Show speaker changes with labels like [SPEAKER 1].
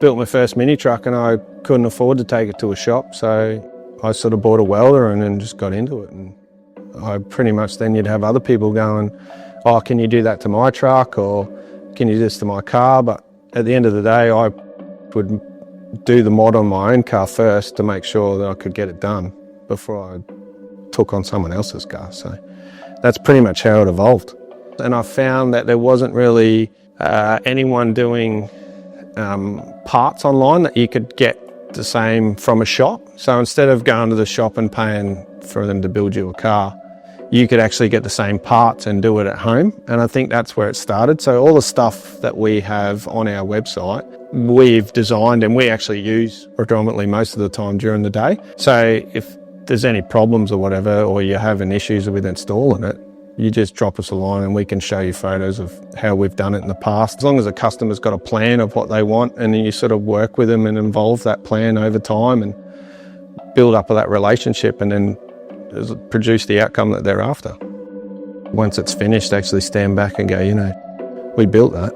[SPEAKER 1] built my first mini truck and I couldn't afford to take it to a shop, so I sort of bought a welder and then just got into it. And I pretty much then you'd have other people going, oh, can you do that to my truck, or can you do this to my car? But at the end of the day, I would do the mod on my own car first to make sure that I could get it done before I took on someone else's car. So that's pretty much how it evolved. And I found that there wasn't really anyone doing parts online that you could get the same from a shop. So instead of going to the shop and paying for them to build you a car, you could actually get the same parts and do it at home. And I think that's where it started. So all the stuff that we have on our website, we've designed and we actually use predominantly most of the time during the day. So if there's any problems or whatever, or you're having issues with installing it, you just drop us a line and we can show you photos of how we've done it in the past. As long as the customer's got a plan of what they want, and then you sort of work with them and involve that plan over time and build up that relationship, and then produce the outcome that they're after. Once it's finished, actually stand back and go, you know, we built that.